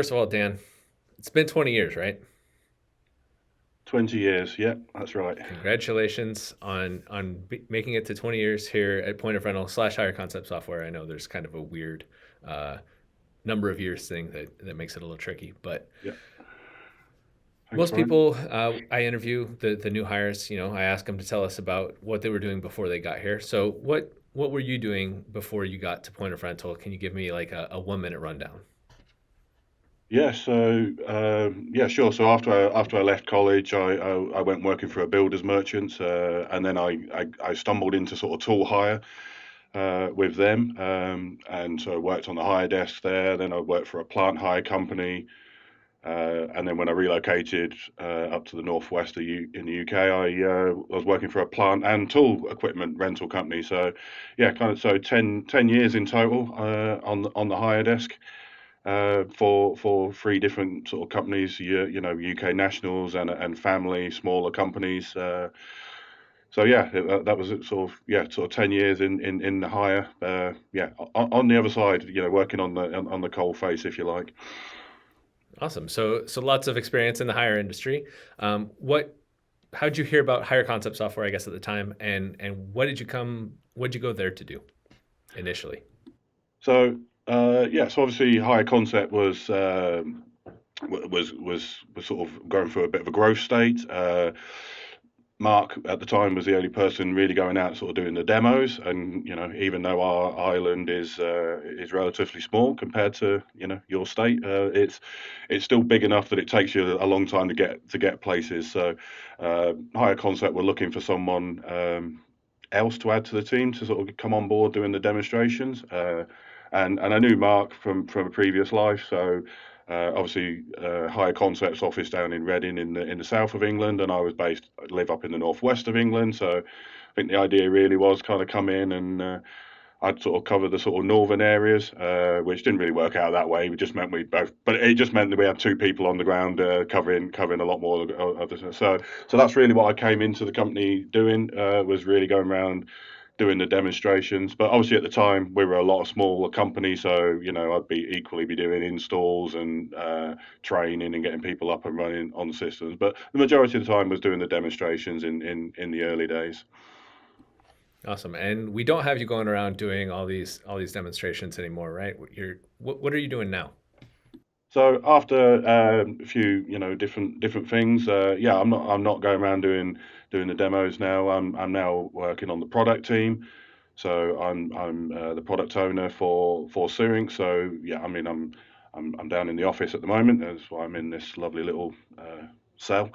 First of all, Dan, it's been 20 years, right? 20 years. Yeah, that's right. Congratulations on making it to 20 years here at Point of Rental slash Higher Concept Software. I know there's kind of a weird uh, number of years thing that makes it a little tricky, but Yeah, thanks, most Brian. people I interview the new hires, I ask them to tell us about what they were doing before they got here. So what were you doing before you got to Point of Rental? Can you give me like a 1 minute rundown? Yeah, yeah, sure. So after I left college, I went working for a builder's merchant, and then I stumbled into sort of tool hire with them, and so I worked on the hire desk there. Then I worked for a plant hire company, and then when I relocated up to the northwest in the UK, I was working for a plant and tool equipment rental company. So, yeah, kind of so ten years in total on the hire desk for three different sort of companies. UK nationals and family smaller companies. So yeah, that was it, sort of 10 years in the hire. Yeah, on the other side, working on the coal face, if you like. Awesome. So lots of experience in the hire industry. What how did you hear about higher concept software, I guess, at the time, and what did you go there to do initially? So obviously higher concept was sort of going through a bit of a growth state. Mark at the time was the only person really going out sort of doing the demos, and even though our island is relatively small compared to your state, it's still big enough that it takes you a long time to get places. So higher concept were looking for someone else to add to the team to sort of come on board doing the demonstrations. And I knew Mark from a previous life, so obviously Higher Concepts office down in Reading in the south of England, and live up in the northwest of England. So I think the idea really was kind of come in and I'd sort of cover the sort of northern areas, which didn't really work out that way. It just meant we both, but it just meant that we had two people on the ground covering a lot more of the. So that's really what I came into the company doing, was really going around doing the demonstrations. But obviously at the time we were a lot of smaller company, so I'd be equally be doing installs and training and getting people up and running on the systems. But the majority of the time was doing the demonstrations in the early days. Awesome. And we don't have you going around doing all these demonstrations anymore, right? What are you doing now? So after a few, different things, yeah, I'm not going around doing the demos now. I'm now working on the product team. So I'm the product owner for Syrinx. So yeah, I mean I'm down in the office at the moment. That's why I'm in this lovely little cell.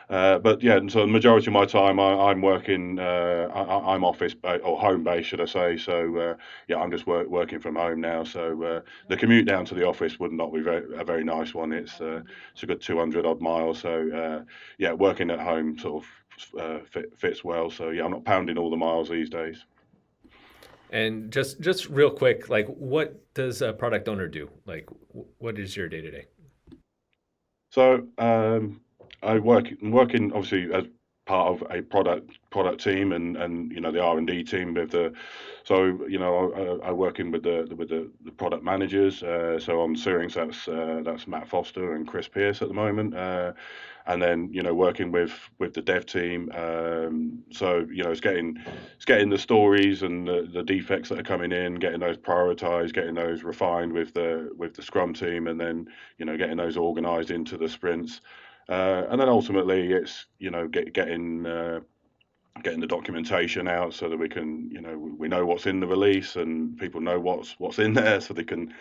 But yeah, and so the majority of my time I'm working. I'm or home based, should I say? So yeah, I'm just working from home now. So the commute down to the office would not be a very nice one. It's a good 200 odd miles. So yeah, working at home sort of fits well. So yeah, I'm not pounding all the miles these days. And just real quick, like what does a product owner do? Like what is your day to day? So I'm working obviously as part of a product team and the R&D team with the so I work in with the product managers. So on Syrinx that's Matt Foster and Chris Pierce at the moment. And then working with the dev team. So it's getting the stories and the defects that are coming in, getting those prioritized, getting those refined with the Scrum team, and then getting those organized into the sprints. And then ultimately, it's getting the documentation out so that we know what's in the release and people know what's in there, so they can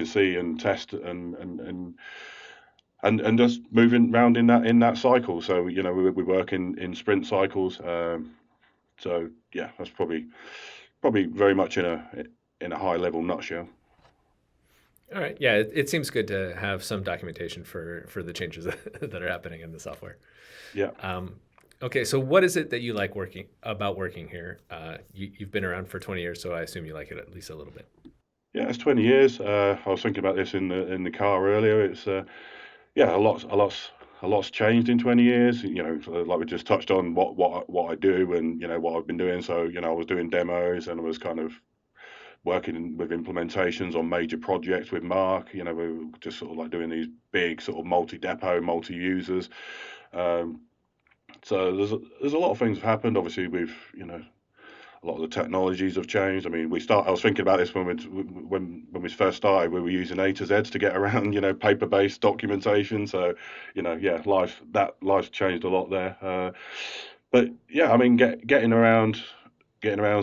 see and test and just moving around in that cycle. So we work in sprint cycles. So yeah, that's probably very much in a high level nutshell. All right. Yeah, it seems good to have some documentation for the changes that are happening in the software. Yeah. Um, okay, so what is it that you like working here? You've been around for 20 years, so I assume you like it at least a little bit. Yeah, it's 20 years. I was thinking about this in the car earlier. It's yeah, a lot's changed in 20 years. So like we just touched on what I do and what I've been doing. So I was doing demos and I was kind of working with implementations on major projects with Mark. We were just sort of like doing these big sort of multi-depot, multi-users. Um, so there's a lot of things have happened. Obviously, we've a lot of the technologies have changed. I mean, I was thinking about this when we first started. We were using A to Z to get around, paper-based documentation. So, yeah, life's changed a lot there. But yeah, I mean, getting around,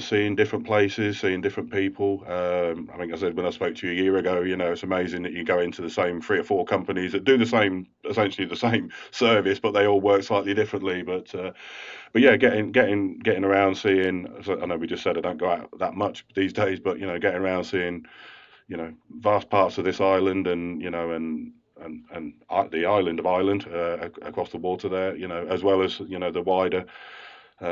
seeing different places, seeing different people. I think I said when I spoke to you a year ago, it's amazing that you go into the same 3 or 4 companies that do essentially the same service, but they all work slightly differently. But yeah, getting around, seeing. I know we just said I don't go out that much these days, but getting around, seeing vast parts of this island, and the island of Ireland across the water there, as well as the wider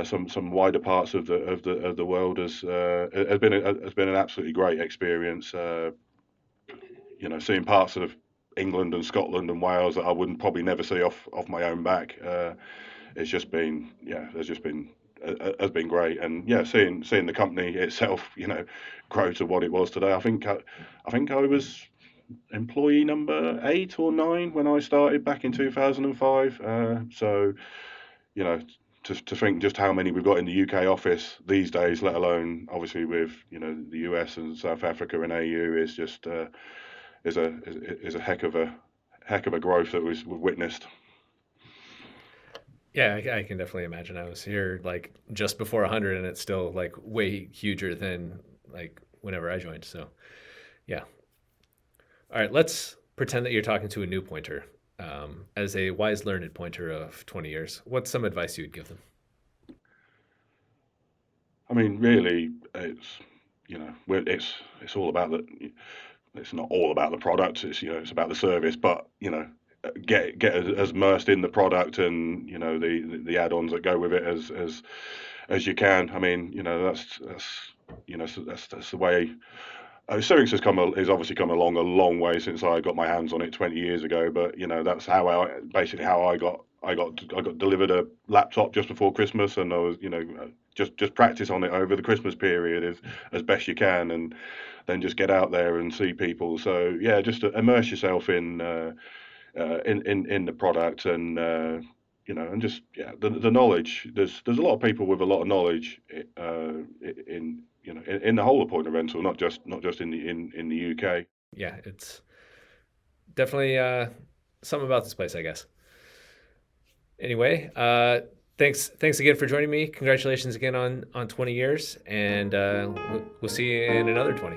some wider parts of the world has been an absolutely great experience. Seeing parts of England and Scotland and Wales that I wouldn't probably never see off my own back. It's just been has been great. And yeah, seeing the company itself grow to what it was today. I think I was employee number 8 or 9 when I started back in 2005. So you know to think just how many we've got in the UK office these days, let alone obviously with the US and South Africa and AU, is just is a heck of a growth that we've witnessed. Yeah, I can definitely imagine. I was here like just before 100, and it's still like way huger than like whenever I joined. So yeah. All right, let's pretend that you're talking to a new pointer. As a wise, learned pointer of 20 years, what's some advice you'd give them? I mean, really, it's all about the. It's not all about the product. It's about the service, but get as immersed in the product and the add-ons that go with it as you can. I mean, that's the way. Syrinx has obviously come along a long way since I got my hands on it 20 years ago. But that's how I got delivered a laptop just before Christmas, and I was just practice on it over the Christmas period as best you can, and then just get out there and see people. So yeah, just to immerse yourself in the product, and just the knowledge. There's a lot of people with a lot of knowledge in the whole of point of rental, not just in the UK. Yeah, it's definitely something about this place, I guess. Anyway, thanks again for joining me. Congratulations again on 20 years, and we'll see you in another 20.